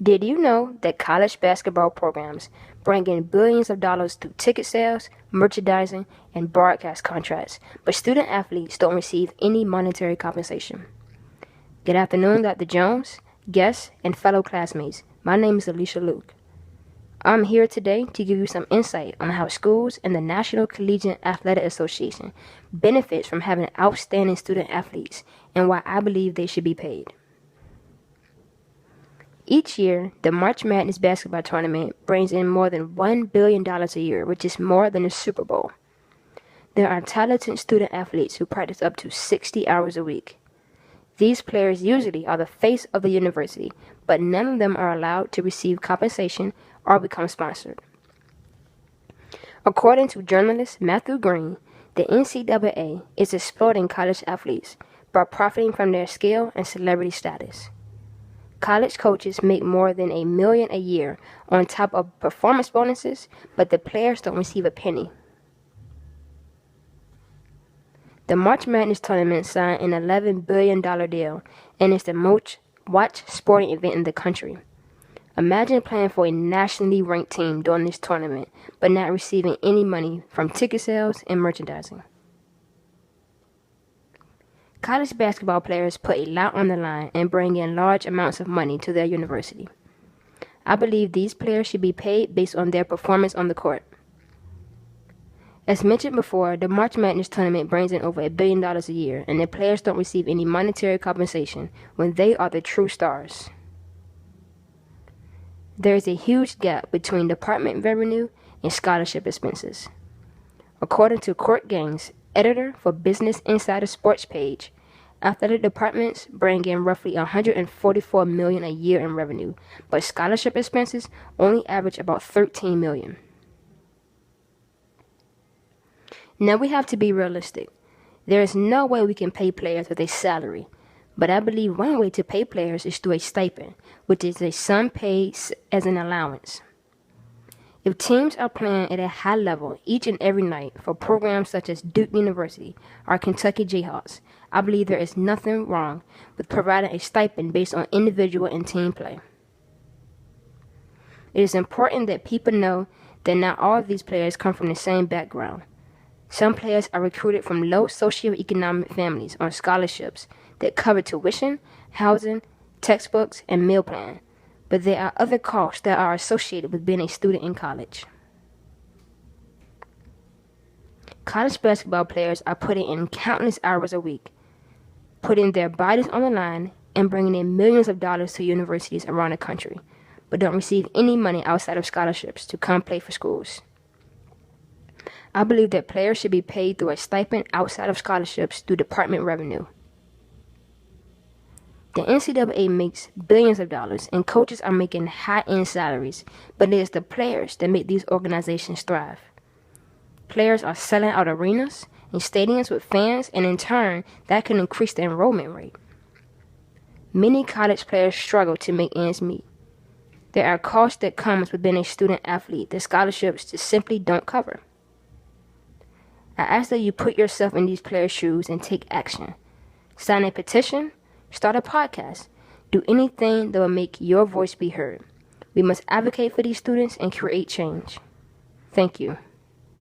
Did you know that college basketball programs bring in billions of dollars through ticket sales, merchandising, and broadcast contracts, but student athletes don't receive any monetary compensation? Good afternoon, Dr. Jones, guests, and fellow classmates. My name is Alisha Luke. I'm here today to give you some insight on how schools and the National Collegiate Athletic Association benefits from having outstanding student athletes and why I believe they should be paid. Each year, the March Madness basketball tournament brings in more than $1 billion a year, which is more than the Super Bowl. There are talented student athletes who practice up to 60 hours a week. These players usually are the face of the university, but none of them are allowed to receive compensation or become sponsored. According to journalist Matthew Green, the NCAA is exploiting college athletes by profiting from their skill and celebrity status. College coaches make more than $1 million a year on top of performance bonuses, but the players don't receive a penny. The March Madness tournament signed an $11 billion deal and is the most watched sporting event in the country. Imagine playing for a nationally ranked team during this tournament, but not receiving any money from ticket sales and merchandising. College basketball players put a lot on the line and bring in large amounts of money to their university. I believe these players should be paid based on their performance on the court. As mentioned before, the March Madness tournament brings in over $1 billion a year, and the players don't receive any monetary compensation when they are the true stars. There is a huge gap between department revenue and scholarship expenses. According to Court Gaines, editor for Business Insider Sports page, athletic departments bring in roughly $144 million a year in revenue, but scholarship expenses only average about $13 million. Now we have to be realistic. There is no way we can pay players with a salary, but I believe one way to pay players is through a stipend, which is a sum paid as an allowance. If teams are playing at a high level each and every night for programs such as Duke University or Kentucky Jayhawks, I believe there is nothing wrong with providing a stipend based on individual and team play. It is important that people know that not all of these players come from the same background. Some players are recruited from low socioeconomic families on scholarships that cover tuition, housing, textbooks, and meal plan. But there are other costs that are associated with being a student in college. College basketball players are putting in countless hours a week, putting their bodies on the line and bringing in millions of dollars to universities around the country, but don't receive any money outside of scholarships to come play for schools. I believe that players should be paid through a stipend outside of scholarships through department revenue. The NCAA makes billions of dollars, and coaches are making high-end salaries, but it is the players that make these organizations thrive. Players are selling out arenas and stadiums with fans, and in turn, that can increase the enrollment rate. Many college players struggle to make ends meet. There are costs that come with being a student athlete that scholarships just simply don't cover. I ask that you put yourself in these players' shoes and take action. Sign a petition. Start a podcast. Do anything that will make your voice be heard. We must advocate for these students and create change. Thank you.